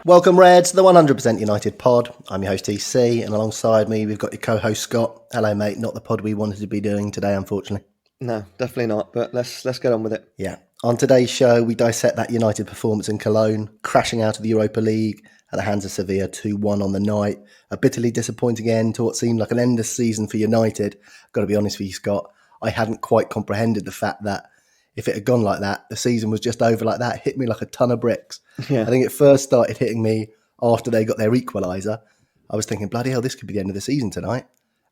Welcome, Reds, to the 100% United pod. I'm your host, TC, and alongside me, we've got your co-host, Scott. Hello, mate. Not the pod we wanted to be doing today, unfortunately. No, definitely not, but let's get on with it. Yeah. On today's show, we dissect that United performance in Cologne, crashing out of the Europa League at the hands of Sevilla 2-1 on the night. A bitterly disappointing end to what seemed like an endless season for United. I've got to be honest with you, Scott, I hadn't quite comprehended the fact that if it had gone like that, the season was just over like that. It hit me like a ton of bricks. Yeah. I think it first started hitting me after they got their equaliser. I was thinking, bloody hell, this could be the end of the season tonight.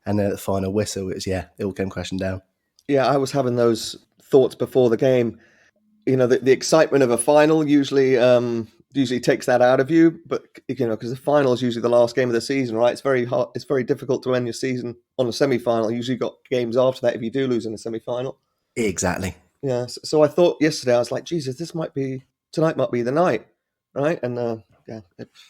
And then at the final whistle, it all came crashing down. Yeah, I was having those thoughts before the game. You know, the excitement of a final usually takes that out of you. But, you know, because the final is usually the last game of the season, right? It's very hard. It's very difficult to end your season on a semi-final. Usually got games after that if you do lose in a semi-final. Exactly. Yeah, so I thought yesterday, I was like, Jesus, tonight might be the night, right? And it's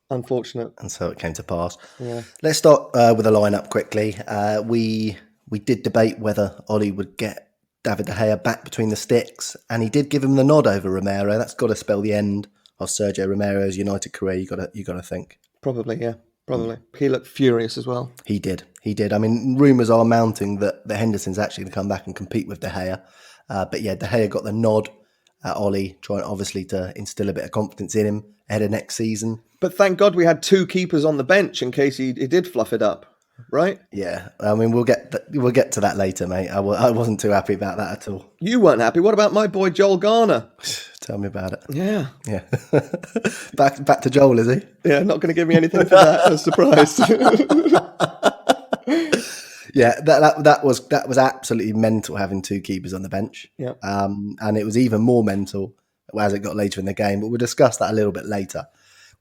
unfortunate. And so it came to pass. Yeah. Let's start with a lineup quickly. We did debate whether Ollie would get David De Gea back between the sticks, and he did give him the nod over Romero. That's got to spell the end of Sergio Romero's United career. You got to think. Probably, yeah. Probably. He looked furious as well. He did. I mean, rumours are mounting that Henderson's actually going to come back and compete with De Gea. But yeah, De Gea got the nod at Ollie, trying obviously to instill a bit of confidence in him ahead of next season. But thank God we had two keepers on the bench in case he did fluff it up, right? Yeah, I mean, we'll get to that later, mate. I wasn't too happy about that at all. You weren't happy. What about my boy Joel Garner? Tell me about it. Yeah. back to Joel, is he? Yeah, not going to give me anything for that. I was surprised. Yeah, that was absolutely mental having two keepers on the bench. Yeah. And it was even more mental as it got later in the game, but we'll discuss that a little bit later.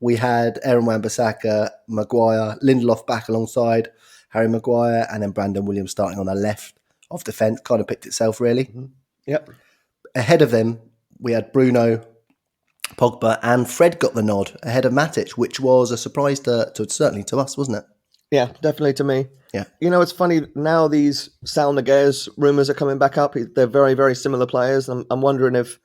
We had Aaron Wan-Bissaka, Maguire, Lindelof back alongside Harry Maguire, and then Brandon Williams starting on the left of defence. Kind of picked itself, really. Mm-hmm. Yep. Ahead of them, we had Bruno, Pogba, and Fred got the nod ahead of Matic, which was a surprise to certainly to us, wasn't it? Yeah, definitely to me. Yeah. You know, it's funny, now these Sal Niguez rumours are coming back up. They're very, very similar players. I'm wondering if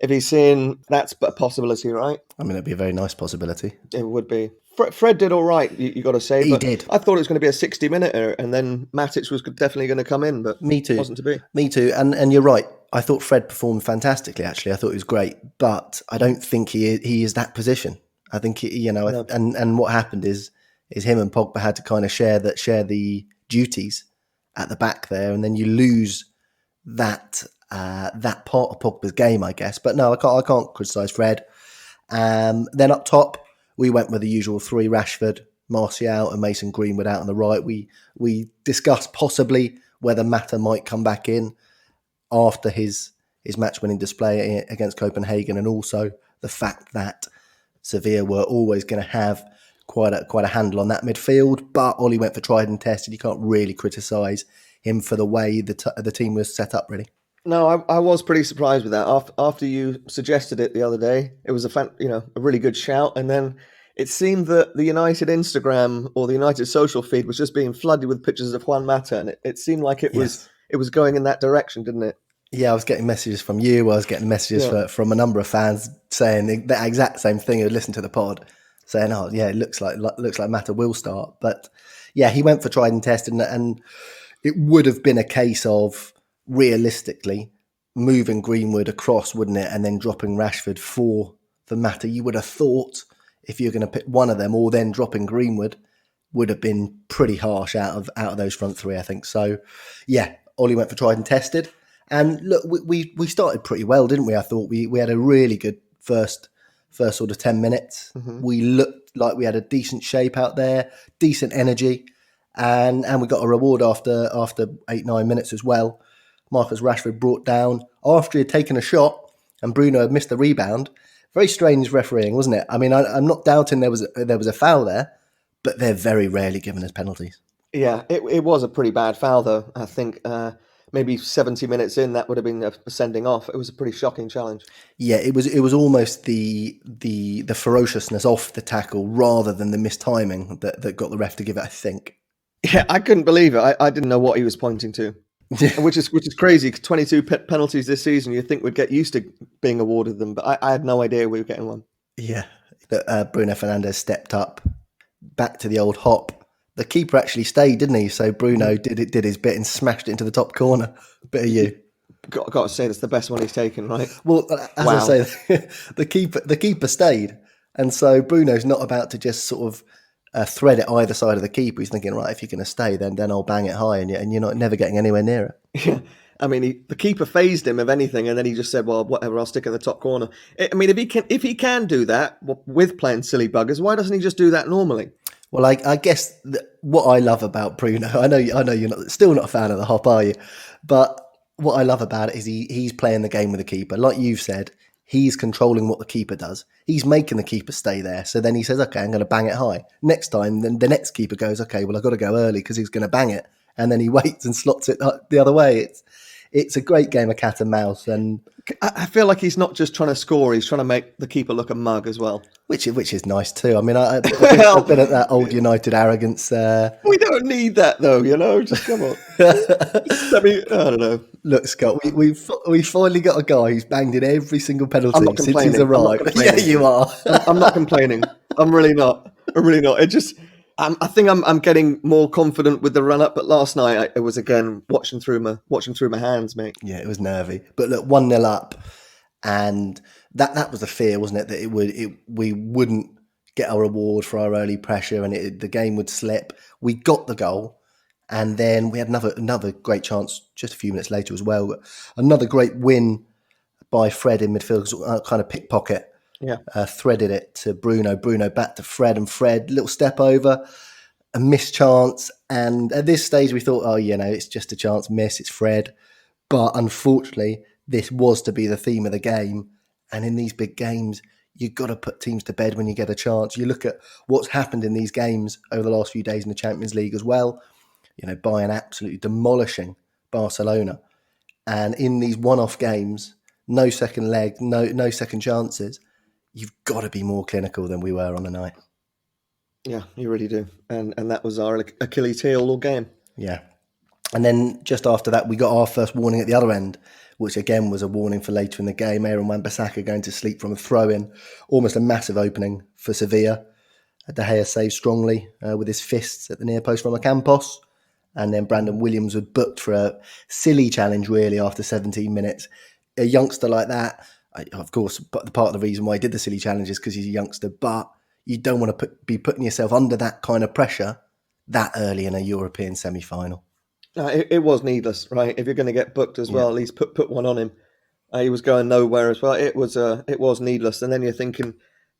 he's seeing that's a possibility, right? I mean, it'd be a very nice possibility. It would be. Fred did all right, you got to say. He did. I thought it was going to be a 60-minute, and then Matic was definitely going to come in, but Me too. It wasn't to be. Me too. And you're right. I thought Fred performed fantastically, actually. I thought he was great, but I don't think he is that position. I think, No. and what happened is him and Pogba had to kind of share the duties at the back there, and then you lose that part of Pogba's game, I guess. But no, I can't criticise Fred. Then up top, we went with the usual three: Rashford, Martial, and Mason Greenwood out on the right. We discussed possibly whether Mata might come back in after his match-winning display against Copenhagen, and also the fact that Sevilla were always going to have quite a handle on that midfield. But Ollie went for tried and tested. You can't really criticise him for the way the team was set up, really. No, I was pretty surprised with that. After you suggested it the other day, it was a really good shout. And then it seemed that the United Instagram or the United social feed was just being flooded with pictures of Juan Mata, and it seemed like it was going in that direction, didn't it? Yeah, I was getting messages from you. I was getting messages from a number of fans saying the exact same thing who listened to the pod, saying, "Oh, yeah, it looks like Mata will start." But yeah, he went for tried and tested, and it would have been a case of realistically moving Greenwood across, wouldn't it, and then dropping Rashford for Mata. You would have thought if you're going to pick one of them, or then dropping Greenwood, would have been pretty harsh out of those front three, I think. So yeah, Ollie went for tried and tested. And look, we started pretty well, didn't we? I thought we had a really good first sort of 10 minutes. Mm-hmm. We looked like we had a decent shape out there, decent energy, and we got a reward after 8-9 minutes as well. Marcus Rashford brought down after he had taken a shot, and Bruno had missed the rebound. Very strange refereeing, wasn't it? I mean, I'm not doubting there was a foul there, but they're very rarely given as penalties. Yeah, it was a pretty bad foul, though. I think maybe 70 minutes in, that would have been a sending off. It was a pretty shocking challenge. Yeah, it was almost the ferociousness off the tackle rather than the mistiming that got the ref to give it, I think. Yeah, I couldn't believe it. I didn't know what he was pointing to. Yeah. Which is crazy. 22 penalties this season. You'd think we'd get used to being awarded them, but I had no idea we were getting one. Yeah, that Bruno Fernandes stepped up back to the old hop. The keeper actually stayed, didn't he? So Bruno did his bit and smashed it into the top corner. Bit of you. Got to say, that's the best one he's taken, right? Well, as I say, the keeper stayed. And so Bruno's not about to just sort of thread it either side of the keeper. He's thinking, right, if you're going to stay, then I'll bang it high, and you're not never getting anywhere near it. Yeah. I mean, the keeper phased him, if anything, and then he just said, well, whatever, I'll stick in the top corner. I mean, if he can do that with playing silly buggers, why doesn't he just do that normally? Well, I guess what I love about Bruno, I know you're still not a fan of the hop, are you? But what I love about it is he's playing the game with the keeper. Like you've said, he's controlling what the keeper does. He's making the keeper stay there. So then he says, okay, I'm going to bang it high. Next time, then the next keeper goes, okay, well, I've got to go early because he's going to bang it. And then he waits and slots it the other way. It's a great game of cat and mouse. And I feel like he's not just trying to score, he's trying to make the keeper look a mug as well. Which is nice too. I mean, I've been at that old United arrogance. We don't need that though, just come on. I mean, I don't know. Look, Scott, we finally got a guy who's banged in every single penalty since he's arrived. Yeah, you are. I'm not complaining. I'm really not. It just... I think I'm getting more confident with the run up, but last night it was again watching through my hands, mate. Yeah, it was nervy. But look, 1-0 up, and that was the fear, wasn't it? That we wouldn't get our reward for our early pressure, and the game would slip. We got the goal, and then we had another great chance just a few minutes later as well. Another great win by Fred in midfield, kind of pickpocket. Yeah, threaded it to Bruno. Bruno back to Fred, and Fred, little step over, a missed chance. And at this stage, we thought, it's just a chance miss. It's Fred. But unfortunately, this was to be the theme of the game. And in these big games, you've got to put teams to bed when you get a chance. You look at what's happened in these games over the last few days in the Champions League as well. Bayern absolutely demolishing Barcelona. And in these one-off games, no second leg, no second chances. You've got to be more clinical than we were on the night. Yeah, you really do. And that was our Achilles heel all game. Yeah. And then just after that, we got our first warning at the other end, which again was a warning for later in the game. Aaron Wan-Bissaka going to sleep from a throw-in. Almost a massive opening for Sevilla. De Gea saved strongly with his fists at the near post from Ocampos. And then Brandon Williams was booked for a silly challenge, really, after 17 minutes. A youngster like that, of course, but part of the reason why he did the silly challenge is because he's a youngster, but you don't want to be putting yourself under that kind of pressure that early in a European semi-final. It was needless, right? If you're going to get booked as well, at least put one on him. He was going nowhere as well. It was needless. And then you're thinking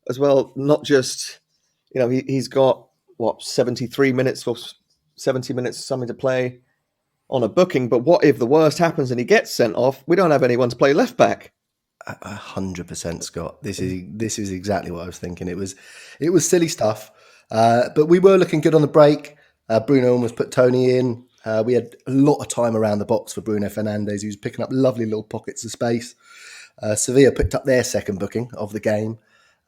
as well, not just, he's got, 73 minutes or 70 minutes something to play on a booking, but what if the worst happens and he gets sent off? We don't have anyone to play left back. 100%, Scott. This is exactly what I was thinking. It was silly stuff, but we were looking good on the break. Bruno almost put Tony in. We had a lot of time around the box for Bruno Fernandes, who was picking up lovely little pockets of space. Sevilla picked up their second booking of the game,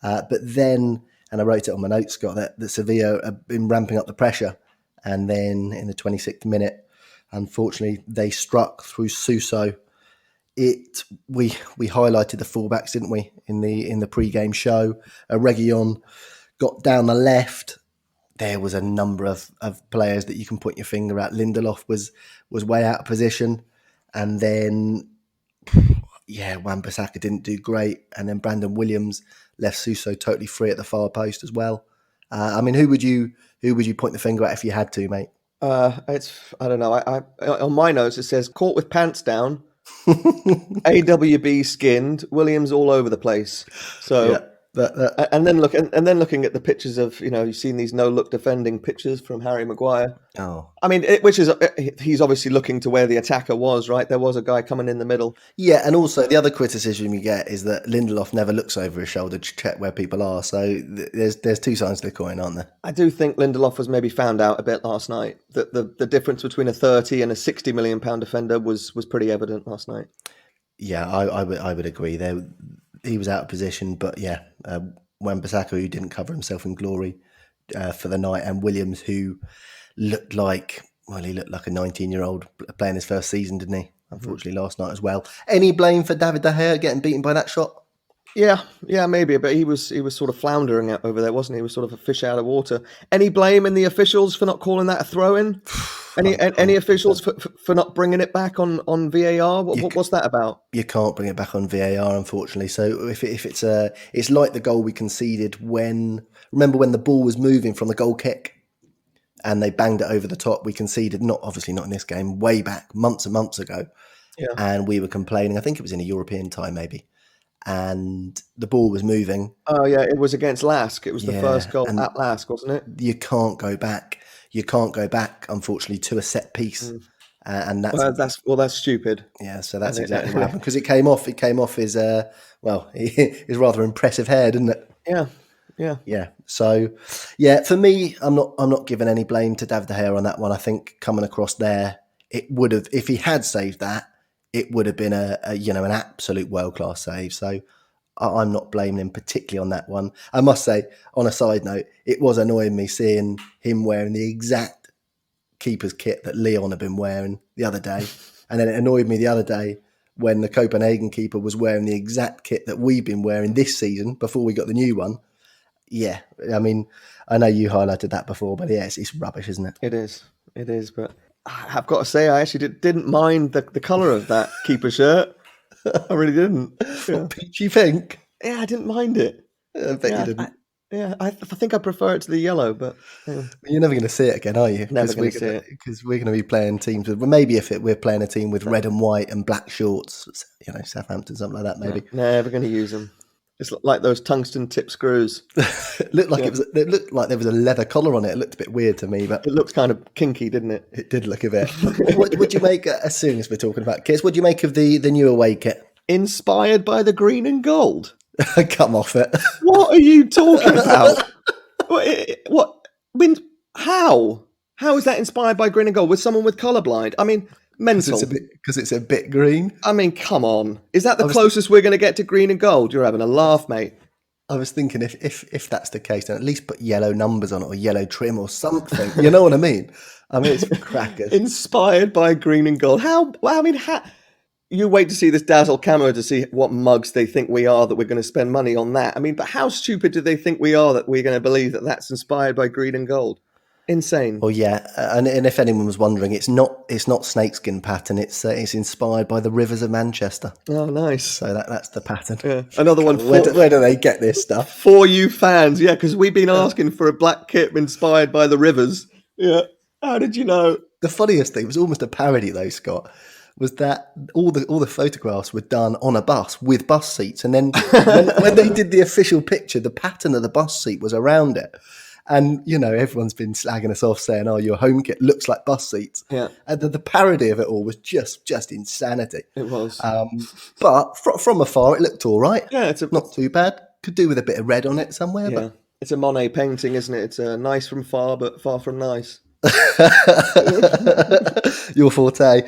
but then, and I wrote it on my notes, Scott, that Sevilla have been ramping up the pressure, and then in the 26th minute, unfortunately, they struck through Suso. We highlighted the fullbacks, didn't we, in the pre-game show? Reguilon got down the left. There was a number of players that you can point your finger at. Lindelof was way out of position, and then Wan-Bissaka didn't do great, and then Brandon Williams left Suso totally free at the far post as well. I mean, who would you point the finger at if you had to, mate? I don't know. I on my notes it says caught with pants down. AWB skinned, Williams all over the place. So and then looking at the pictures of you've seen these no look defending pictures from Harry Maguire. Oh, I mean, he's obviously looking to where the attacker was. Right, there was a guy coming in the middle. Yeah, and also the other criticism you get is that Lindelof never looks over his shoulder to check where people are. So there's two sides to the coin, aren't there? I do think Lindelof was maybe found out a bit last night. That the difference between a 30 and a 60 million pound defender was pretty evident last night. Yeah, I would agree. There, he was out of position, but Wan-Bissaka, who didn't cover himself in glory for the night, and Williams, who looked like a 19-year-old playing his first season, didn't he? Unfortunately, last night as well. Any blame for David De Gea getting beaten by that shot? Yeah, maybe, but he was sort of floundering out over there, wasn't he? He was sort of a fish out of water. Any blame in the officials for not calling that a throw-in? Any officials for not bringing it back on VAR? What's that about? You can't bring it back on VAR, unfortunately. So if it's like the goal we conceded remember when the ball was moving from the goal kick and they banged it over the top. We conceded, obviously not in this game, way back months and months ago, and we were complaining. I think it was in a European time maybe, and the ball was moving. Oh yeah, it was against Lask. It was the first goal at Lask, wasn't it? You can't go back. You can't go back, unfortunately, to a set piece. And that's stupid. Yeah, so that's exactly what happened, because it came off his his rather impressive hair, didn't it? Yeah. So for me, I'm not giving any blame to David De Gea on that one. I think coming across there, it would have, if he had saved that, it would have been an absolute world class save. So I'm not blaming him particularly on that one. I must say, on a side note, it was annoying me seeing him wearing the exact keeper's kit that Leon had been wearing the other day. And then it annoyed me the other day when the Copenhagen keeper was wearing the exact kit that we've been wearing this season before we got the new one. Yeah, I mean, I know you highlighted that before, but yeah, it's rubbish, isn't it? It is, but I've got to say, I actually didn't mind the colour of that keeper shirt. I really didn't. Yeah. Peachy pink? Yeah, I didn't mind it. I bet you didn't. I think I prefer it to the yellow, but... Yeah. You're never going to see it again, are you? Never going to see it. Because we're going to be playing teams with... Well, maybe if we're playing a team with red and white and black shorts, Southampton, something like that, maybe. Yeah, never going to use them. It's like those tungsten tip screws. It looked like it looked like there was a leather collar on it. It looked a bit weird to me, but it looked kind of kinky, didn't it? It did look a bit. What do you make, as soon as we're talking about kits, what do you make of the new away kit? Inspired by the green and gold. Come off it. What are you talking about? What? I mean, how? How is that inspired by green and gold with someone with colourblind? I mean, mental. Because it's a bit green. I mean, come on. Is that the closest we're going to get to green and gold? You're having a laugh, mate. I was thinking if that's the case, then at least put yellow numbers on it or yellow trim or something. You know what I mean? I mean, it's crackers. Inspired by green and gold. How? Well, I mean, how? You wait to see this Dazzle camo to see what mugs they think we are, that we're going to spend money on that. I mean, but how stupid do they think we are that we're going to believe that that's inspired by green and gold? Insane. Well, yeah, and if anyone was wondering, it's not snakeskin pattern. It's inspired by the rivers of Manchester. Oh, nice. So that's the pattern. Yeah. Another one. Where do they get this stuff? For you fans, yeah, because we've been asking for a black kit inspired by the rivers. Yeah. How did you know? The funniest thing was almost a parody, though, Scott, was that all the photographs were done on a bus with bus seats, and then when they did the official picture, the pattern of the bus seat was around it. And, everyone's been slagging us off saying, oh, your home kit looks like bus seats. Yeah. And the parody of it all was just insanity. It was. But from afar, it looked all right. Yeah, it's not too bad. Could do with a bit of red on it somewhere. Yeah. But it's a Monet painting, isn't it? It's nice from far, but far from nice. Your forte.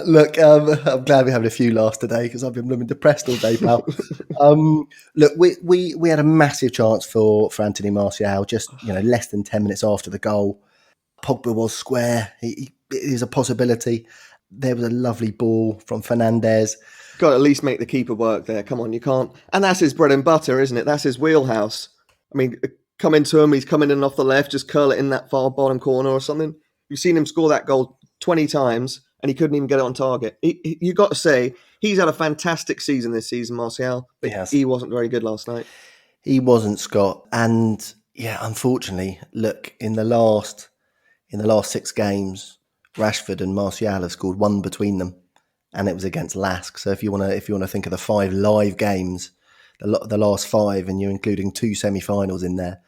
Look, I'm glad we're having a few laughs today because I've been blooming depressed all day, pal. Look, we had a massive chance for Anthony Martial, just less than 10 minutes after the goal. Pogba was square. It is a possibility. There was a lovely ball from Fernandes. Got to at least make the keeper work there. Come on, you can't. And that's his bread and butter, isn't it? That's his wheelhouse. I mean, come into him, he's coming in off the left, just curl it in that far bottom corner or something. You've seen him score that goal 20 times and he couldn't even get it on target. You got to say, he's had a fantastic season this season, Martial. But he wasn't very good last night. He wasn't, Scott. And yeah, unfortunately, look, in the last 6 games, Rashford and Martial have scored one between them, and it was against Lask. So if you want to think of the 5 live games, the last 5, and you're including 2 semi-finals in there,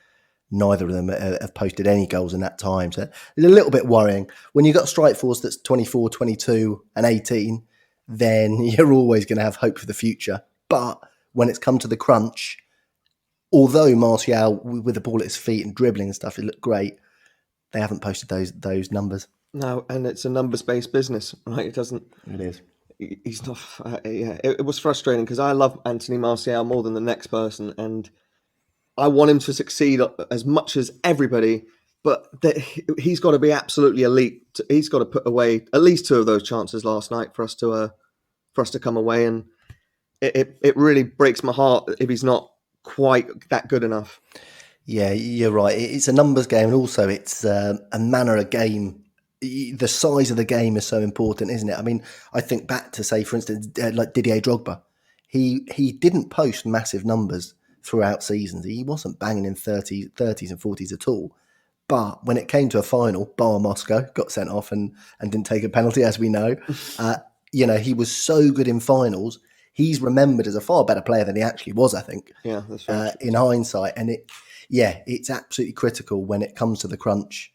neither of them have posted any goals in that time. So it's a little bit worrying. When you've got a strike force that's 24, 22 and 18, then you're always going to have hope for the future. But when it's come to the crunch, although Martial, with the ball at his feet and dribbling and stuff, it looked great, they haven't posted those numbers. No, and it's a numbers-based business, right? It is. He's not. It was frustrating because I love Anthony Martial more than the next person, and I want him to succeed as much as everybody. But he's got to be absolutely elite. He's got to put away at least 2 of those chances last night for us to for us to come away, and it really breaks my heart if he's not quite that good enough. Yeah, you're right. It's a numbers game, and also it's a manner of game. The size of the game is so important, isn't it? I mean, I think back to, say, for instance, like Didier Drogba. He didn't post massive numbers throughout seasons. He wasn't banging in 30s and 40s at all. But when it came to a final, bar Moscow, got sent off and didn't take a penalty, as we know. He was so good in finals. He's remembered as a far better player than he actually was, I think. Yeah, that's right. In hindsight. And it's absolutely critical when it comes to the crunch.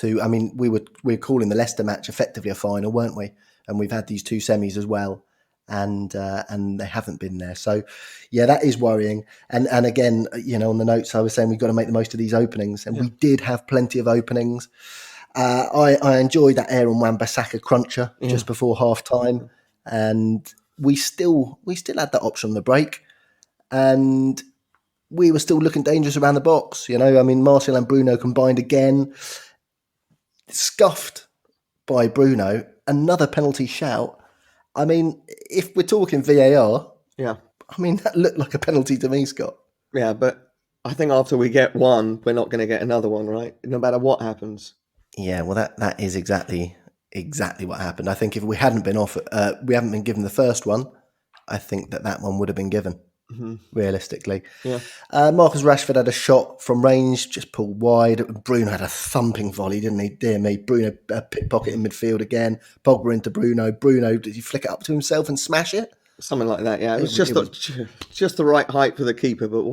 We were calling the Leicester match effectively a final, weren't we? And we've had these two semis as well, and they haven't been there. So, yeah, that is worrying. And again, on the notes I was saying we've got to make the most of these openings, and we did have plenty of openings. I enjoyed that Aaron Wan-Bissaka cruncher just before half time, and we still had that option on the break, and we were still looking dangerous around the box. Martial and Bruno combined again. Scuffed by Bruno, another penalty shout. I mean, if we're talking VAR, that looked like a penalty to me, Scott. Yeah, but I think after we get one, we're not going to get another one, right? No matter what happens. Yeah, well, that is exactly what happened. I think if we hadn't been we haven't been given the first one, I think that one would have been given. Realistically. Yeah. Marcus Rashford had a shot from range, just pulled wide. Bruno had a thumping volley, didn't he? Dear me. Bruno pickpocket in midfield again. Pogba into Bruno. Bruno, did he flick it up to himself and smash it? Something like that, yeah. It was just the right height for the keeper, but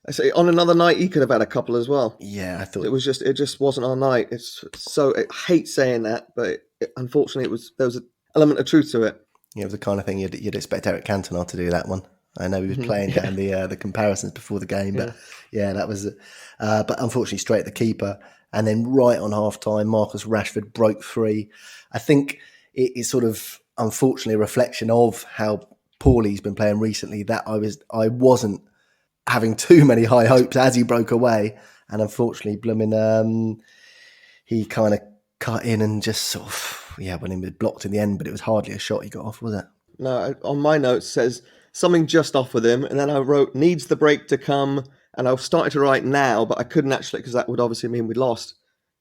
I say on another night he could have had a couple as well. Yeah, I thought it just wasn't our night. I hate saying that, but unfortunately there was an element of truth to it. Yeah, it was the kind of thing you'd expect Eric Cantona to do that one. I know he was playing down the comparisons before the game, but that was. But unfortunately, straight at the keeper, and then right on half time, Marcus Rashford broke free. I think it's sort of unfortunately a reflection of how poorly he's been playing recently. That I wasn't having too many high hopes as he broke away, and unfortunately, he kind of cut in and just sort of when he was blocked in the end, but it was hardly a shot he got off, was it? No, on my notes says something just off with him, and then I wrote needs the break to come, and I started to write now, but I couldn't actually because that would obviously mean we'd lost,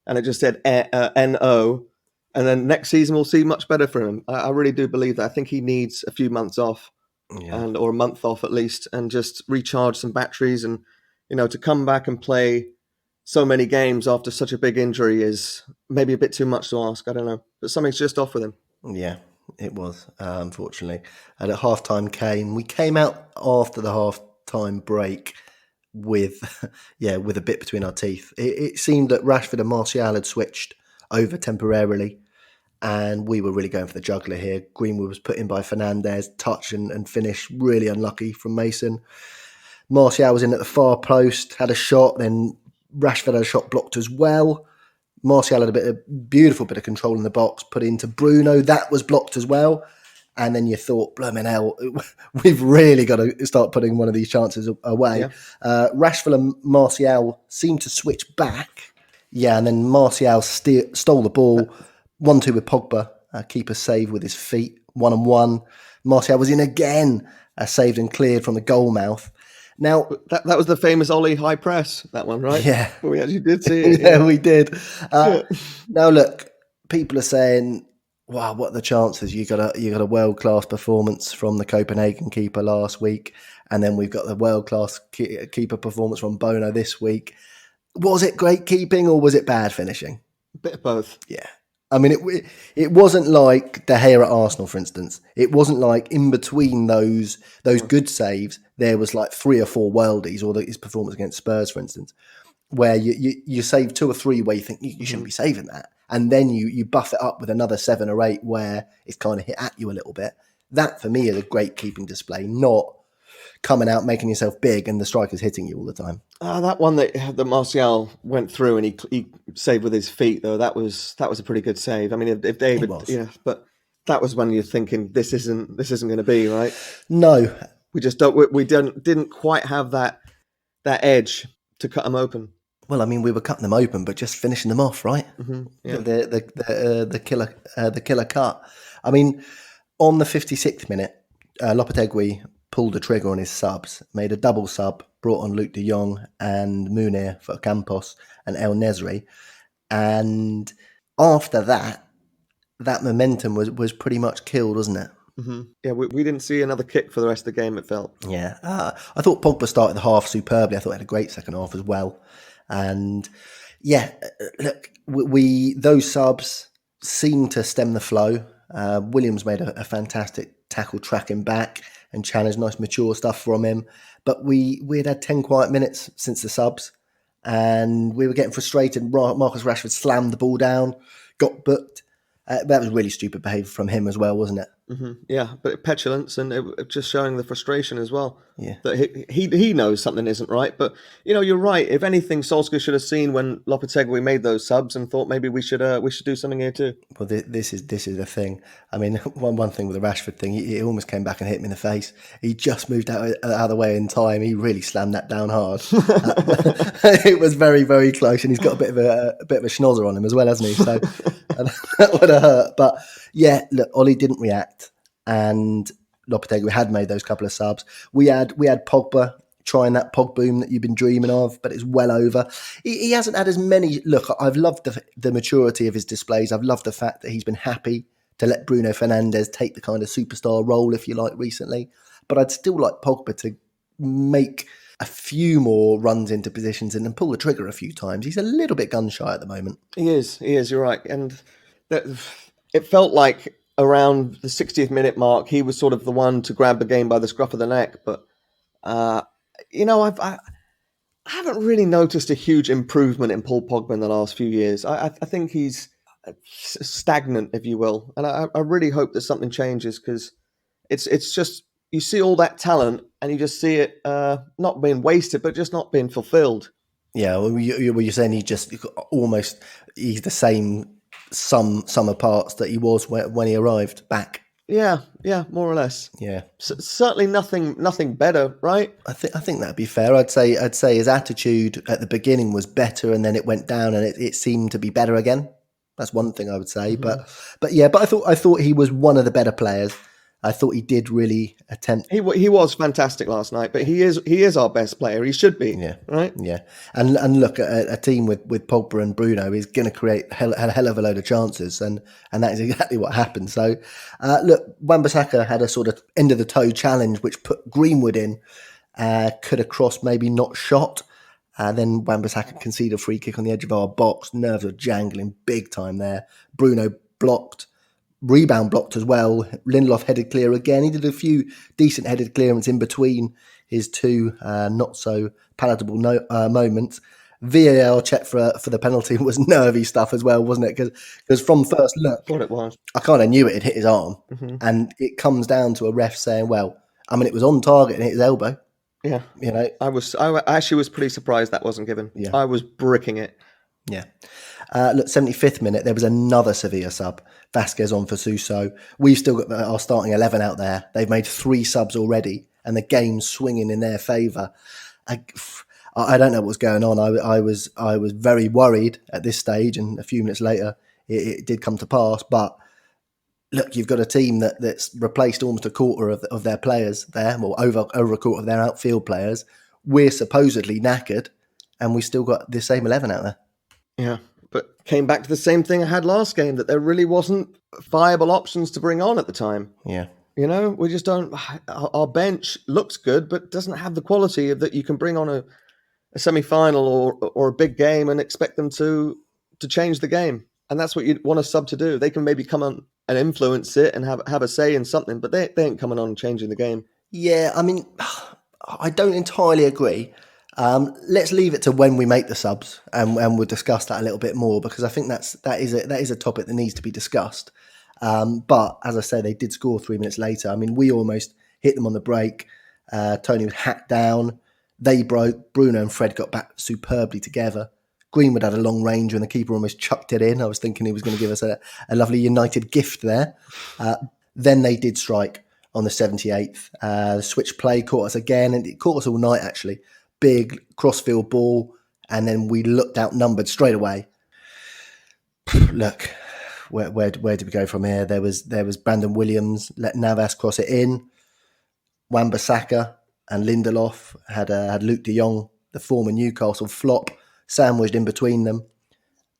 and it just said NO, and then next season we'll see much better for him. I really do believe that. I think he needs a few months off, or a month off at least, and just recharge some batteries, and to come back and play so many games after such a big injury is maybe a bit too much to ask. I don't know, but something's just off with him. Yeah. It was, unfortunately. And at halftime we came out after the halftime break with a bit between our teeth. It seemed that Rashford and Martial had switched over temporarily, and we were really going for the juggler here. Greenwood was put in by Fernandes, touch and finish, really unlucky from Mason. Martial was in at the far post, had a shot, then Rashford had a shot blocked as well. Martial had a beautiful bit of control in the box, put into Bruno. That was blocked as well. And then you thought, blooming hell, we've really got to start putting one of these chances away. Yeah. Rashford and Martial seemed to switch back. Yeah, and then Martial stole the ball. 1-2 with Pogba. Keeper saved with his feet. 1-on-1. Martial was in again. Saved and cleared from the goal mouth. Now that was the famous Ollie high press, that one, right? Yeah, we actually did see it. Yeah, we did. Now look, people are saying, "Wow, what are the chances? You got a world class performance from the Copenhagen keeper last week, and then we've got the world class keeper performance from Bono this week. Was it great keeping or was it bad finishing? A bit of both. Yeah." I mean, it wasn't like De Gea at Arsenal, for instance. It wasn't like in between those good saves, there was like 3 or 4 worldies, or his performance against Spurs, for instance, where you save 2 or 3 where you think you shouldn't be saving that. And then you buff it up with another 7 or 8 where it's kind of hit at you a little bit. That, for me, is a great keeping display, not coming out, making yourself big and the striker's hitting you all the time. That one that Martial went through and he saved with his feet, though, that was a pretty good save. I mean, if David, but that was when you're thinking this isn't going to be right. No, we just didn't quite have that edge to cut them open. Well, I mean, we were cutting them open, but just finishing them off, right? Mm-hmm, yeah. The killer cut. I mean, On the 56th minute, Lopetegui pulled the trigger on his subs, made a double sub, brought on Luke de Jong and Munir for Campos and El Nesri. And after that momentum was pretty much killed, wasn't it? Mm-hmm. Yeah, we didn't see another kick for the rest of the game, it felt. Yeah, I thought Pogba started the half superbly. I thought he had a great second half as well. And yeah, look, those subs seemed to stem the flow. Williams made a fantastic tackle tracking back and challenged nice mature stuff from him. But we had 10 quiet minutes since the subs, and we were getting frustrated. Marcus Rashford slammed the ball down, got booked. That was really stupid behaviour from him as well, wasn't it? Mm-hmm. Yeah, but petulance and just showing the frustration as well. Yeah, that he knows something isn't right. But you're right. If anything, Solskjaer should have seen when Lopetegui made those subs and thought maybe we should do something here too. Well, this is the thing. I mean, one thing with the Rashford thing, he almost came back and hit me in the face. He just moved out of the way in time. He really slammed that down hard. It was very, very close, and he's got a bit of a schnozzer on him as well, hasn't he? So that would have hurt. But yeah, look, Ollie didn't react, and Lopetegui had made those couple of subs. We had Pogba trying that Pog boom that you've been dreaming of, but it's well over. He hasn't had as many. Look, I've loved the maturity of his displays. I've loved the fact that he's been happy to let Bruno Fernandes take the kind of superstar role, if you like, recently. But I'd still like Pogba to make a few more runs into positions and then pull the trigger a few times. He's a little bit gun shy at the moment. He is. You're right. And it felt like around the 60th minute mark, he was sort of the one to grab the game by the scruff of the neck. But, I haven't really noticed a huge improvement in Paul Pogba in the last few years. I think he's stagnant, if you will. And I really hope that something changes, because it's just, you see all that talent and you just see it not being wasted, but just not being fulfilled. Yeah, well, you're saying he's the same sum of parts that he was when he arrived back. Yeah, more or less. Yeah, certainly nothing better, right? I think that'd be fair. I'd say his attitude at the beginning was better, and then it went down, and it seemed to be better again. That's one thing I would say. Mm-hmm. But I thought he was one of the better players. I thought he did really attempt. He was fantastic last night, but he is our best player. He should be. Yeah, right. Yeah, and look, a team with Pogba and Bruno is going to create a hell of a load of chances, and that is exactly what happened. So, look, Wan-Bissaka had a sort of end of the toe challenge, which put Greenwood in. Could have crossed, maybe not shot. Then Wan-Bissaka conceded a free kick on the edge of our box. Nerves were jangling big time there. Bruno blocked. Rebound blocked as well. Lindelof headed clear again. He did a few decent headed clearance in between his two not so palatable moments. VAR check for the penalty was nervy stuff as well, wasn't it? Because from first look, I thought it was. I kind of knew it had hit his arm, and it comes down to a ref saying, "Well, I mean, it was on target and hit his elbow." Yeah, I actually was pretty surprised that wasn't given. Yeah. I was bricking it. Yeah. Look, 75th minute, there was another Sevilla sub. Vasquez on for Suso. We've still got our starting 11 out there. They've made 3 subs already, and the game's swinging in their favour. I don't know what's going on. I was very worried at this stage, and a few minutes later, it did come to pass. But look, you've got a team that's replaced almost a quarter of their players there, or over a quarter of their outfield players. We're supposedly knackered, and we still got the same 11 out there. Yeah, but came back to the same thing I had last game, that there really wasn't viable options to bring on at the time. Yeah. We just don't. Our bench looks good, but doesn't have the quality that you can bring on a semi-final or a big game and expect them to change the game. And that's what you'd want a sub to do. They can maybe come on and influence it and have a say in something, but they ain't coming on and changing the game. Yeah, I mean, I don't entirely agree. Let's leave it to when we make the subs, and we'll discuss that a little bit more, because I think that is a topic that needs to be discussed. But as I say, they did score 3 minutes later. I mean, we almost hit them on the break. Tony was hacked down. They broke. Bruno and Fred got back superbly together. Greenwood had a long range and the keeper almost chucked it in. I was thinking he was going to give us a lovely United gift there. Then they did strike on the 78th. The switch play caught us again, and it caught us all night, actually. Big crossfield ball, and then we looked outnumbered straight away. Look, where do we go from here? There was Brandon Williams let Navas cross it in. Wan-Bissaka and Lindelof had Luke de Jong, the former Newcastle flop, sandwiched in between them,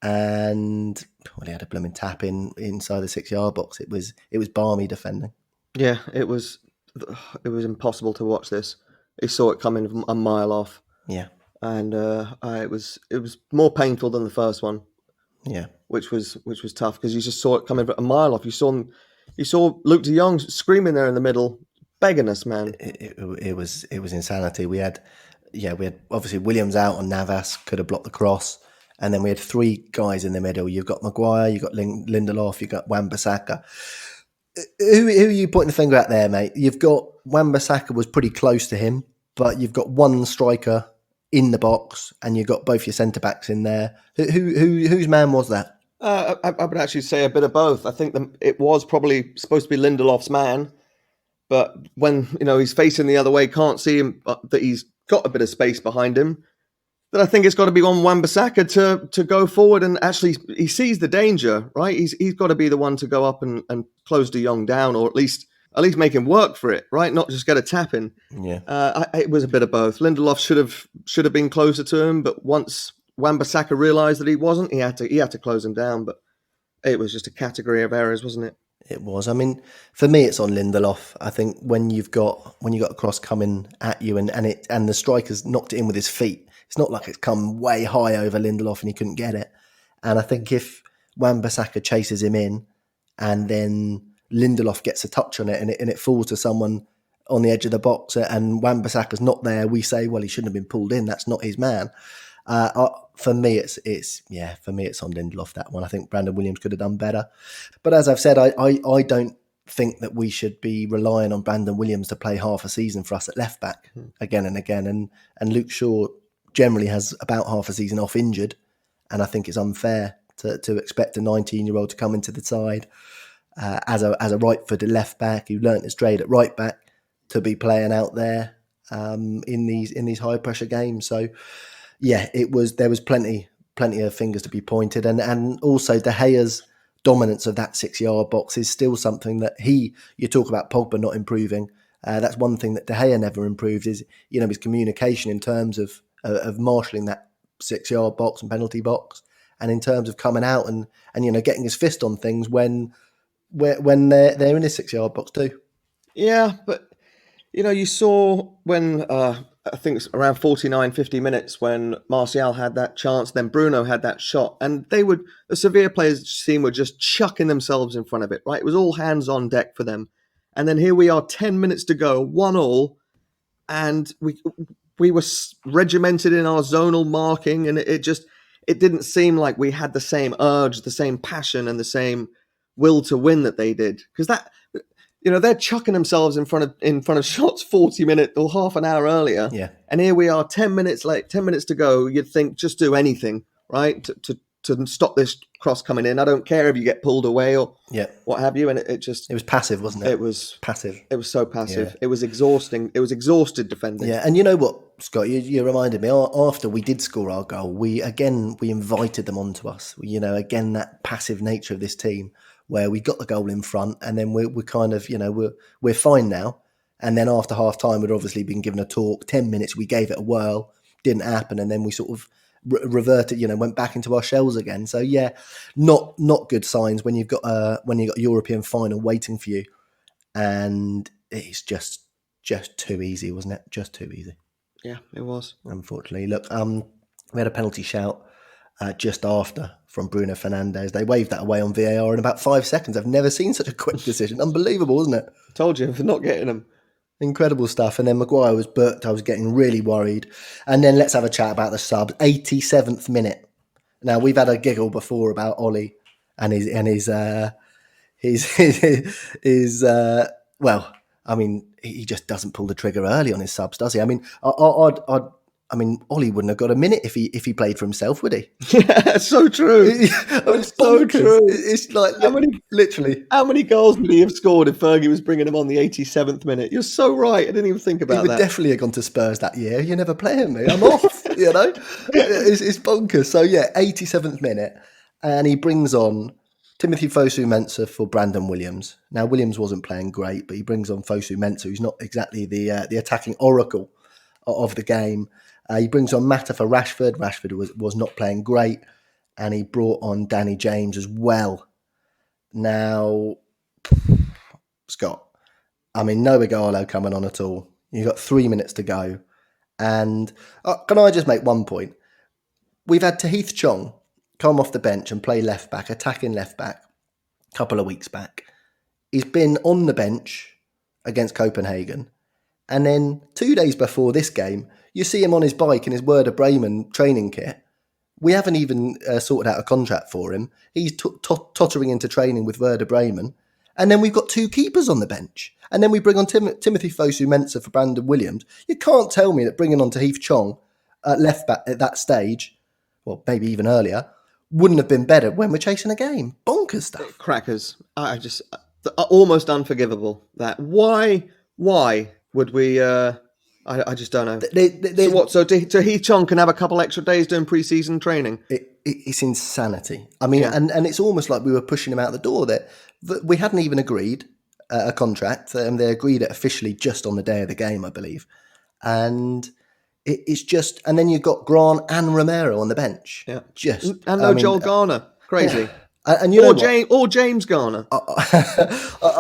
and he had a blooming tap inside the 6-yard box. It was balmy defending. Yeah, it was impossible to watch this. He saw it coming a mile off. Yeah, and it was more painful than the first one. Yeah, which was tough because you just saw it coming a mile off. You saw Luke de Jong screaming there in the middle, begging us, man. It was insanity. We had obviously Williams out on Navas, could have blocked the cross, and then we had 3 guys in the middle. You've got Maguire, you've got Lindelof, you've got Wan-Bissaka. Who are you pointing the finger at there, mate? You've got Wan-Bissaka was pretty close to him, but you've got one striker in the box, and you've got both your centre backs in there. Whose man was that? I would actually say a bit of both. I think it was probably supposed to be Lindelof's man, but when he's facing the other way, can't see him, that he's got a bit of space behind him. Then I think it's got to be on Wan-Bissaka to go forward, and actually he sees the danger, right? He's got to be the one to go up and close De Jong down, or at least make him work for it, right? Not just get a tap in. Yeah, it was a bit of both. Lindelof should have been closer to him, but once Wan-Bissaka realised that he wasn't, he had to close him down. But it was just a category of errors, wasn't it? It was. I mean, for me, it's on Lindelof. I think when you got a cross coming at you, and the striker's knocked it in with his feet, it's not like it's come way high over Lindelof and he couldn't get it. And I think if Wan-Bissaka chases him in, and then Lindelof gets a touch on it, and it falls to someone on the edge of the box, and Wan-Bissaka's not there, we say, well, he shouldn't have been pulled in. That's not his man. For me, it's on Lindelof, that one. I think Brandon Williams could have done better. But as I've said, I don't think that we should be relying on Brandon Williams to play half a season for us at left back again and again. And Luke Shaw generally has about half a season off injured, and I think it's unfair to expect a 19-year-old to come into the side as a right-footed left back who learnt his trade at right back to be playing out there in these high pressure games. So yeah, there was plenty of fingers to be pointed, and also De Gea's dominance of that 6-yard box is still something that you talk about Pogba not improving. That's one thing that De Gea never improved is his communication in terms of marshalling that 6-yard box and penalty box, and in terms of coming out and getting his fist on things when they're in his 6-yard box too. Yeah, but you saw when I think it's around 49, 50 minutes when Martial had that chance, then Bruno had that shot, and the Sevilla players were just chucking themselves in front of it, right? It was all hands on deck for them. And then here we are, 10 minutes to go, 1-1, and we were regimented in our zonal marking, and it didn't seem like we had the same urge, the same passion, and the same will to win that they did. Because they're chucking themselves in front of shots 40 minutes or half an hour earlier. Yeah. And here we are 10 minutes late, 10 minutes to go. You'd think just do anything, right? To stop this cross coming in. I don't care if you get pulled away or what have you. And it was passive, wasn't it? It was passive. It was so passive. Yeah. It was exhausting. It was exhausted defending. Yeah. And you know what, Scott, you reminded me after we did score our goal, we invited them onto us. Again, that passive nature of this team, where we got the goal in front, and then we're kind of, we're fine now. And then after half time, we'd obviously been given a talk. 10 minutes, we gave it a whirl, didn't happen, and then we sort of reverted, went back into our shells again. So yeah, not good signs when you've got a European final waiting for you, and it's just too easy, wasn't it? Just too easy. Yeah, it was. Unfortunately, look, we had a penalty shout just after from Bruno Fernandes. They waved that away on VAR in about 5 seconds. I've never seen such a quick decision. Unbelievable, isn't it? Told you, for not getting them. Incredible stuff. And then Maguire was booked. I was getting really worried. And then let's have a chat about the subs. 87th minute. Now, we've had a giggle before about Ollie and his well, I mean, he just doesn't pull the trigger early on his subs, does he? I mean, Ollie wouldn't have got a minute if he played for himself, would he? Yeah, so true. It's so true. It's like how many goals would he have scored if Fergie was bringing him on the 87th minute? You're so right. I didn't even think about that. He would definitely have gone to Spurs that year. You're never playing me. I'm off. It's bonkers. So yeah, 87th minute, and he brings on Timothy Fosu-Mensah for Brandon Williams. Now, Williams wasn't playing great, but he brings on Fosu-Mensah, who's not exactly the attacking oracle of the game. He brings on Mata for Rashford. Rashford was not playing great, and he brought on Danny James as well. Now, Scott, I mean, no Igalo coming on at all. You've got 3 minutes to go. And can I just make one point? We've had Tahith Chong come off the bench and play left back, attacking left back, a couple of weeks back. He's been on the bench against Copenhagen. And then 2 days before this game, you see him on his bike in his Werder Bremen training kit. We haven't even sorted out a contract for him. He's tottering into training with Werder Bremen. And then we've got 2 keepers on the bench. And then we bring on Timothy Fosu-Mensah for Brandon Williams. You can't tell me that bringing on Tahith Chong at left back at that stage, well, maybe even earlier, wouldn't have been better when we're chasing a game. Bonkers stuff. Crackers. I just almost unforgivable. That why would we? I just don't know. So what? So Tahith Chong can have a couple extra days doing pre-season training. It's insanity. I mean, and it's almost like we were pushing him out the door. That we hadn't even agreed a contract, and they agreed it officially just on the day of the game, I believe. And it's just, and then you've got Grant and Romero on the bench. Yeah, and Joel Garner, crazy. Yeah. And you know James Garner. I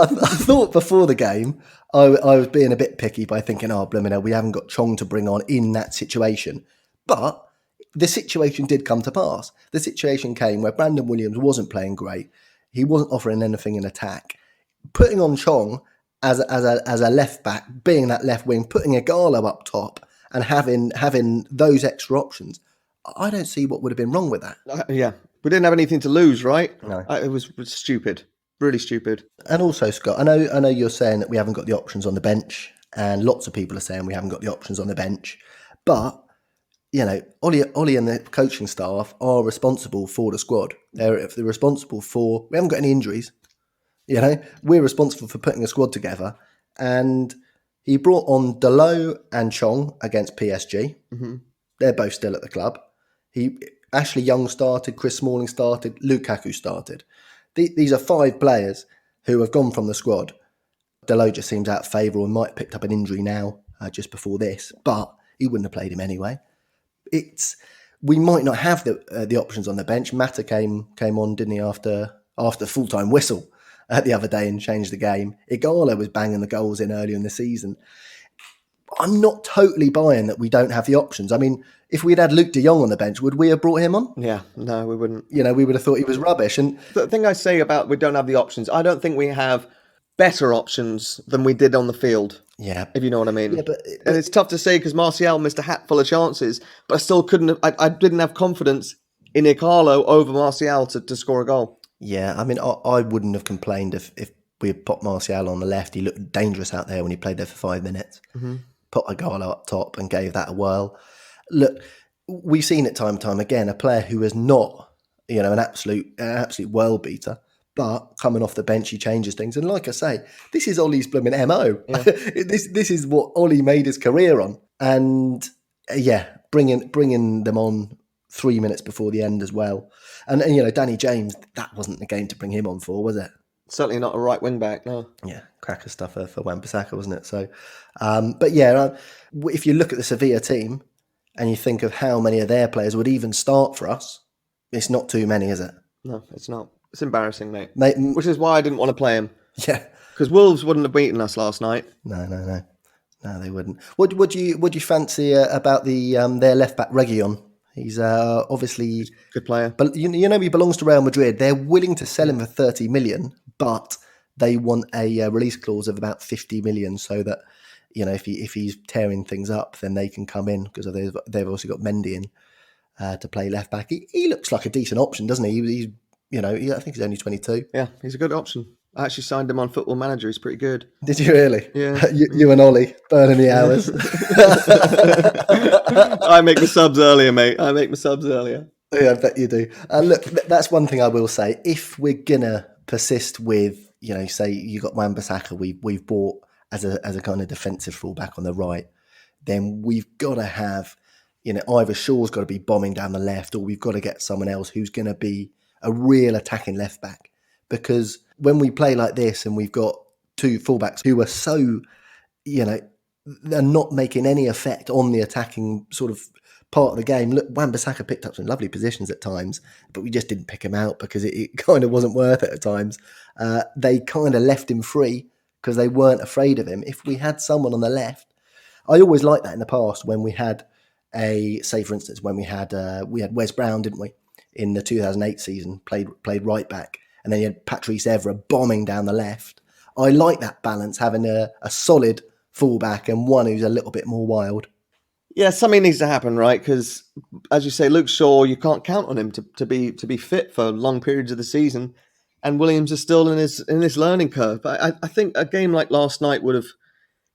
thought before the game, I was being a bit picky by thinking, blimmin' hell, we haven't got Chong to bring on in that situation. But the situation did come to pass. The situation came where Brandon Williams wasn't playing great. He wasn't offering anything in attack. Putting on Chong as a left back, being that left wing, putting Igalo up top and having those extra options, I don't see what would have been wrong with that. We didn't have anything to lose, right? No. It was stupid. Really stupid. And also, Scott, I know you're saying that we haven't got the options on the bench, and lots of people are saying we haven't got the options on the bench. But, you know, Ollie and the coaching staff are responsible for the squad. They're responsible for... We haven't got any injuries. You know, we're responsible for putting a squad together. And he brought on Dalot and Chong against PSG. Mm-hmm. They're both still at the club. Ashley Young started, Chris Smalling started, Lukaku started. These are 5 players who have gone from the squad. Dalot just seems out of favour and might have picked up an injury now, just before this, but he wouldn't have played him anyway. We might not have the options on the bench. Mata came on, didn't he, after full-time whistle the other day and changed the game. Igalo was banging the goals in earlier in the season. I'm not totally buying that we don't have the options. I mean, if we'd had Luke de Jong on the bench, would we have brought him on? Yeah, no, we wouldn't. You know, we would have thought he was rubbish. And the thing I say about we don't have the options, I don't think we have better options than we did on the field. Yeah. If you know what I mean. Yeah, but and it's tough to say because Martial missed a hatful of chances, but I still couldn't. I didn't have confidence in Igalo over Martial to score a goal. Yeah, I mean, I wouldn't have complained if we had popped Martial on the left. He looked dangerous out there when he played there for 5 minutes. Mm-hmm. Put Igalo up top and gave that a whirl. Look, we've seen it time and time again, a player who is not, you know, an absolute world beater, but coming off the bench, he changes things. And like I say, this is Ollie's blooming MO. Yeah. This is what Ollie made his career on. And bringing them on 3 minutes before the end as well. And you know, Danny James, that wasn't the game to bring him on for, was it? Certainly not a right wing back, no. Yeah, cracker stuff for Wan-Bissaka, wasn't it? So, but yeah, if you look at the Sevilla team and you think of how many of their players would even start for us, it's not too many, is it? No, it's not. It's embarrassing, mate. Which is why I didn't want to play him. Yeah, because Wolves wouldn't have beaten us last night. No, they wouldn't. What do you fancy about their left back Reguilon? He's obviously good player, but you know he belongs to Real Madrid. They're willing to sell him for 30 million, but they want a release clause of about 50 million, so that you know if he's tearing things up, then they can come in because they've also got Mendy in to play left back. He looks like a decent option, doesn't he? He's I think he's only 22. Yeah, he's a good option. I actually signed him on Football Manager. He's pretty good. Did you really? Yeah. you and Ollie burning the hours. I make my subs earlier, mate. I make my subs earlier. Yeah, I bet you do. Look, that's one thing I will say. If we're gonna persist with, you know, say you got Wan-Bissaka, we've bought as a kind of defensive fullback on the right, then we've got to have, you know, either Shaw's got to be bombing down the left, or we've got to get someone else who's going to be a real attacking left back. because when we play like this and we've got two fullbacks who are so, they're not making any effect on the attacking sort of part of the game. Look, Wan-Bissaka picked up some lovely positions at times, but we just didn't pick him out because it kind of wasn't worth it at times. They kind of left him free because they weren't afraid of him. If we had someone on the left, I always liked that in the past when we had for instance, when we had Wes Brown, didn't we, in the 2008 season, played right back, and then you had Patrice Evra bombing down the left. I like that balance, having a solid fullback and one who's a little bit more wild. Yeah, something needs to happen, right? Because, as you say, Luke Shaw, you can't count on him to be fit for long periods of the season, and Williams is still in his learning curve. But I think a game like last night would have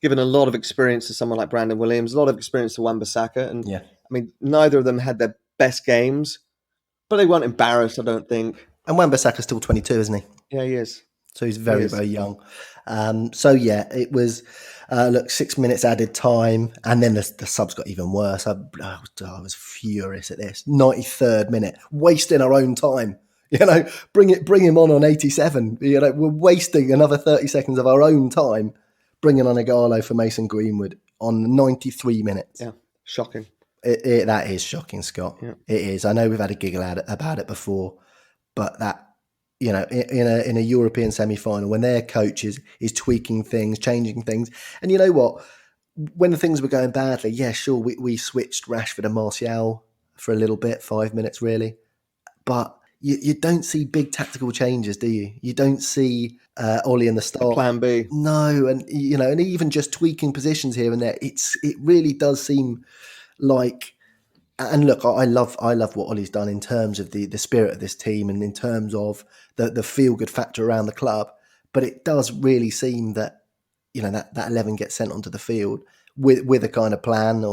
given a lot of experience to someone like Brandon Williams, a lot of experience to Wan-Bissaka, and I mean, neither of them had their best games, but they weren't embarrassed, I don't think. And Wan-Bissaka's still 22, isn't he? Yeah, he is. So he's very, very young. It was, 6 minutes added time, and then the subs got even worse. I was furious at this. 93rd minute, wasting our own time. Bring him on 87. We're wasting another 30 seconds of our own time, bringing on Ighalo for Mason Greenwood on 93 minutes. Yeah, shocking. That is shocking, Scott. Yeah. It is. I know we've had a giggle about it before, but that, in a European semi-final, when their coach is tweaking things, changing things, and you know what? When the things were going badly, yeah, sure, we switched Rashford and Martial for a little bit, 5 minutes really, but you don't see big tactical changes, do you? You don't see Ollie in the start. Plan B. No, and and even just tweaking positions here and there, it really does seem like. And look, I love what Ollie's done in terms of the spirit of this team and in terms of the feel good factor around the club. But it does really seem that that 11 gets sent onto the field with a kind of plan,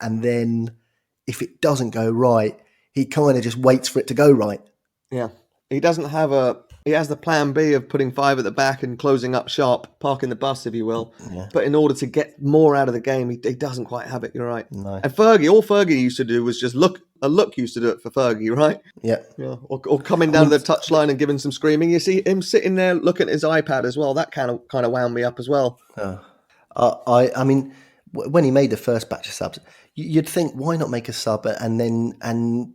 and then if it doesn't go right, he kind of just waits for it to go right. Yeah, he doesn't have he has the plan B of putting 5 at the back and closing up sharp, parking the bus, if you will. Yeah. But in order to get more out of the game, he doesn't quite have it. You're right. No. And all Fergie used to do was just look. A look used to do it for Fergie, right? Yeah. Or coming down to the touchline and giving some screaming. You see him sitting there looking at his iPad as well. That kind of wound me up as well. I mean, when he made the first batch of subs, you'd think, why not make a sub and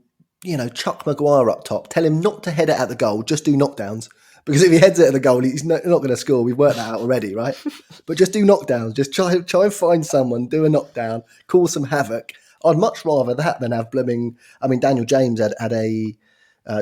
chuck Maguire up top. Tell him not to head it at the goal. Just do knockdowns. Because if he heads it at the goal, he's not going to score. We've worked that out already, right? But just do knockdowns. Just try and find someone, do a knockdown, cause some havoc. I'd much rather that than have blooming. I mean, Daniel James had a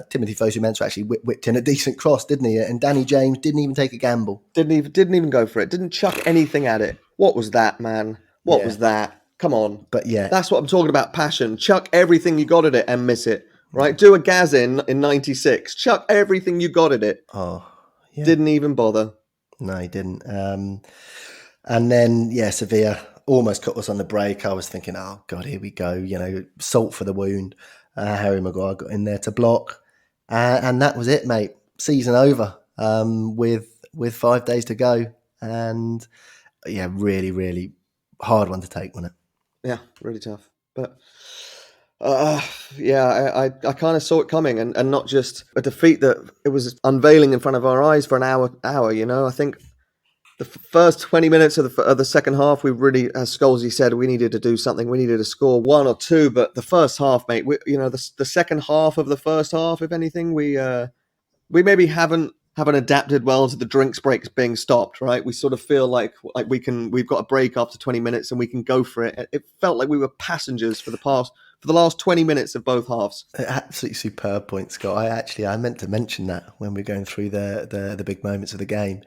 Timothy Fosu-Mensah actually whipped in a decent cross, didn't he? And Danny James didn't even take a gamble. Didn't even go for it. Didn't chuck anything at it. What was that, man? What was that? Come on. But yeah, that's what I'm talking about. Passion. Chuck everything you got at it and miss it. Right, do a Gaz in 96. Chuck everything you got at it. Oh, yeah. Didn't even bother. No, he didn't. And then, Sevilla almost cut us on the break. I was thinking, oh, God, here we go. Salt for the wound. Harry Maguire got in there to block. And that was it, mate. Season over with 5 days to go. And, really, really hard one to take, wasn't it? Yeah, really tough. But... I kind of saw it coming, and not just a defeat that it was unveiling in front of our eyes for an hour. I think the first 20 minutes of the second half, we really, as Scholesy said, we needed to do something. We needed to score 1 or 2, but the first half, mate, the second half of the first half, if anything, we maybe haven't adapted well to the drinks breaks being stopped, right? We sort of feel like we've got a break after 20 minutes and we can go for it. It felt like we were passengers for the last 20 minutes of both halves. Absolutely superb point, Scott. I meant to mention that when we're going through the big moments of the game.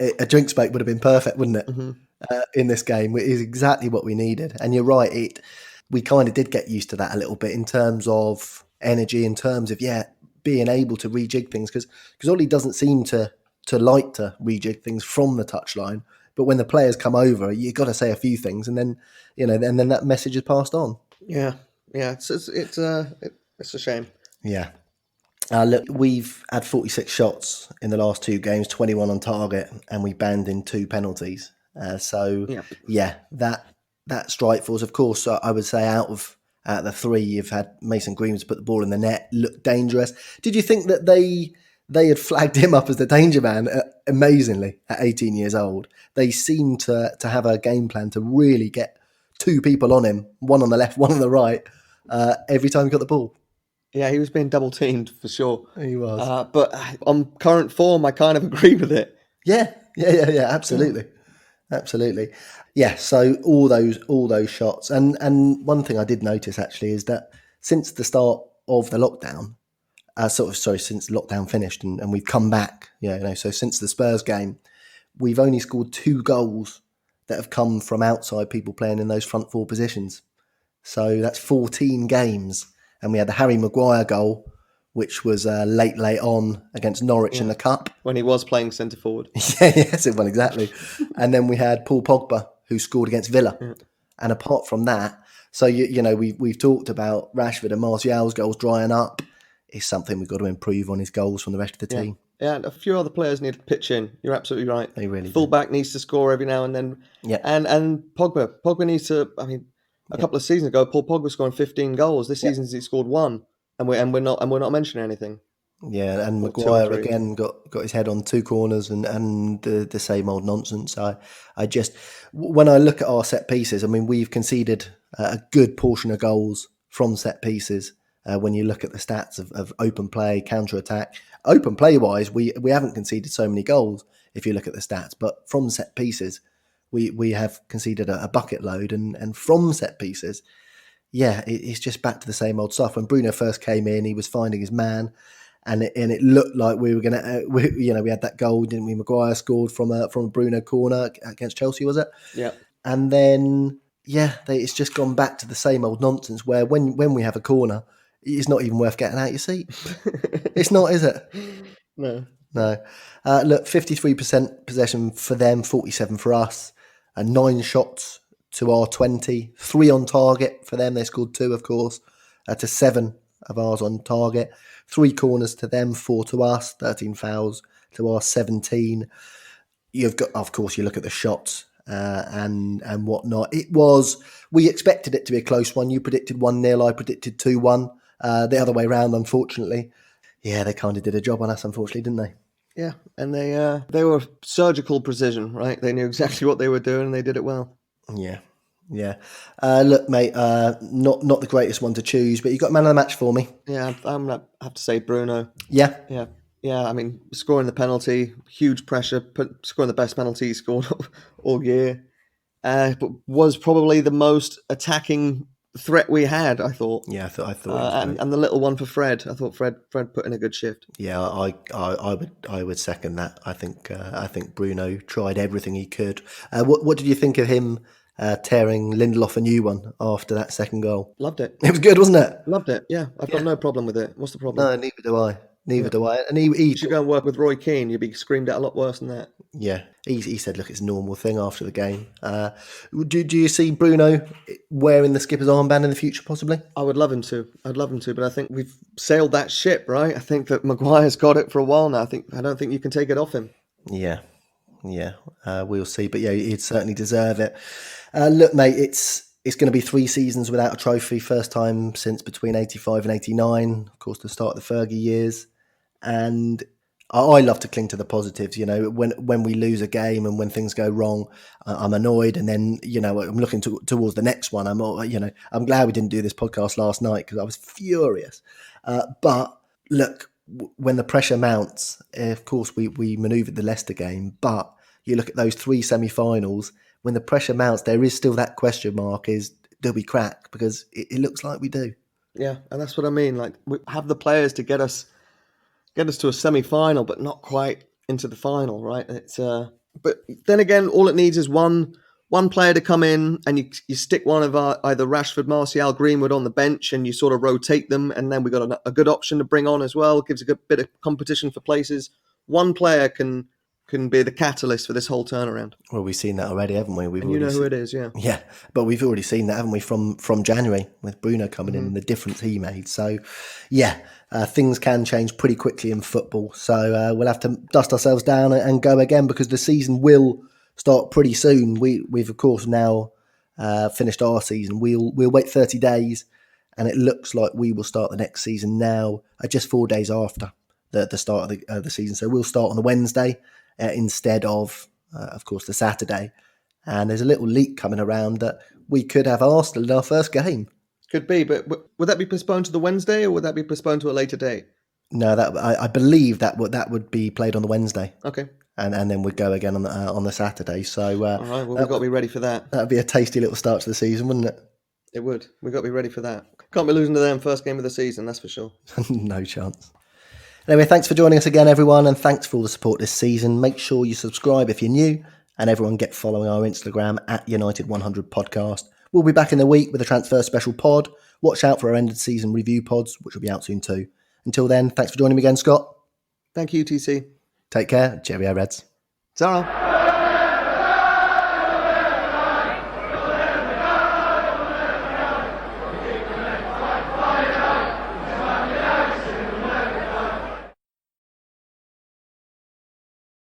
A drinks break would have been perfect, wouldn't it? Mm-hmm. In this game, it is exactly what we needed. And you're right, we kind of did get used to that a little bit in terms of energy, in terms of being able to rejig things, because Ollie doesn't seem to like to rejig things from the touchline. But when the players come over, you've got to say a few things, and then and then that message is passed on. Yeah, it's a shame. Yeah. Look, we've had 46 shots in the last 2 games, 21 on target, and we banned in 2 penalties. That's strike force. Of course, I would say out of the 3, you've had Mason Greenwood put the ball in the net, looked dangerous. Did you think that they they had flagged him up as the danger man, amazingly, at 18 years old. They seemed to have a game plan to really get two people on him, one on the left, one on the right, every time he got the ball. Yeah, he was being double teamed for sure. He was. But on current form, I kind of agree with it. Yeah, absolutely. Absolutely. Yeah, so all those shots. And one thing I did notice actually is that since the start of the lockdown, since lockdown finished and we've come back, so since the Spurs game, we've only scored 2 goals that have come from outside people playing in those front 4 positions. So that's 14 games. And we had the Harry Maguire goal, which was late on against Norwich in the Cup. When he was playing centre forward. Yes, well, exactly. And then we had Paul Pogba, who scored against Villa. Yeah. And apart from that, so, we've talked about Rashford and Martial's goals drying up. It's something we've got to improve on, his goals from the rest of the team. Yeah, and a few other players need to pitch in. You're absolutely right. They really Fullback needs to score every now and then. Yeah. And Pogba needs to, a couple of seasons ago, Paul Pogba scoring 15 goals. This season he scored 1. And we're not mentioning anything. Yeah, and Maguire again got his head on 2 corners and the same old nonsense. I just, when I look at our set pieces, we've conceded a good portion of goals from set pieces. When you look at the stats of open play, counter attack, open play wise, we haven't conceded so many goals if you look at the stats. But from set pieces, we have conceded a bucket load, and from set pieces. Yeah, it's just back to the same old stuff. When Bruno first came in, he was finding his man, and it looked like we were gonna, we had that goal, didn't we? Maguire scored from a Bruno corner against Chelsea, was it? Yeah. And then it's just gone back to the same old nonsense where when we have a corner, it's not even worth getting out your seat. It's not, is it? No. Look, 53% possession for them, 47 for us, and 9 shots to our 20, 3 on target for them. They scored 2, of course, to 7 of ours on target. 3 corners to them, 4 to us, 13 fouls to our 17. You've got, of course, you look at the shots and whatnot. We expected it to be a close one. You predicted 1-0, I predicted 2-1. The other way around, unfortunately. Yeah, they kind of did a job on us, unfortunately, didn't they? Yeah, and they were surgical precision, right? They knew exactly what they were doing and they did it well. Yeah. Look, mate, not the greatest one to choose, but you got man of the match for me. Yeah, I'm gonna have to say Bruno. Yeah. Scoring the penalty, huge pressure, scoring the best penalty he scored all year, but was probably the most attacking threat we had, I thought. Yeah, I thought. And the little one for Fred. I thought Fred put in a good shift. Yeah, I would second that. I think Bruno tried everything he could. What did you think of him tearing Lindelof a new one after that second goal? Loved it. It was good, wasn't it? Loved it. Yeah, I've got no problem with it. What's the problem? No, neither do I. And he should go and work with Roy Keane. You'd be screamed at a lot worse than that. Yeah, he said, look, it's a normal thing after the game. Do you see Bruno wearing the skipper's armband in the future, possibly? I would love him to. But I think we've sailed that ship, right? I think that Maguire's got it for a while now. I don't think you can take it off him. Yeah. We'll see. But yeah, he'd certainly deserve it. Look, mate, it's going to be 3 seasons without a trophy. First time since between 85 and 89. Of course, the start of the Fergie years. And I love to cling to the positives. When we lose a game and when things go wrong, I'm annoyed, and then I'm looking towards the next one. I'm glad we didn't do this podcast last night because I was furious. But look, when the pressure mounts, of course we manoeuvred the Leicester game, but you look at those 3 semi-finals. When the pressure mounts, there is still that question mark: is do we crack? Because it looks like we do. Yeah, and that's what I mean. Like, we have the players to get us to a semi-final, but not quite into the final, right? It's but then again, all it needs is one player to come in, and you stick one of either Rashford, Martial, Greenwood on the bench, and you sort of rotate them, and then we got a good option to bring on as well. Gives a good bit of competition for places. One player can be the catalyst for this whole turnaround. Well, we've seen that already, haven't we? And you know who it is, yeah. Yeah, but we've already seen that, haven't we, from January with Bruno coming in and the difference he made. So, yeah, things can change pretty quickly in football. So we'll have to dust ourselves down and go again because the season will start pretty soon. We've of course now finished our season. We'll wait 30 days, and it looks like we will start the next season now, just 4 days after the start of the season. So we'll start on the Wednesday instead of course, the Saturday. And there's a little leak coming around that we could have Arsenal in our first game. Could be, but would that be postponed to the Wednesday, or would that be postponed to a later date? No, I believe that would be played on the Wednesday. Okay. And then we'd go again on the Saturday. So all right, well, we've got to be ready for that. That'd be a tasty little start to the season, wouldn't it? It would. We've got to be ready for that. Can't be losing to them first game of the season, that's for sure. No chance. Anyway, thanks for joining us again, everyone, and thanks for all the support this season. Make sure you subscribe if you're new, and everyone get following our Instagram at United100 Podcast. We'll be back in the week with a transfer special pod. Watch out for our end of season review pods, which will be out soon too. Until then, thanks for joining me again, Scott. Thank you, TC. Take care. Cheerio, Reds. Ta-ra.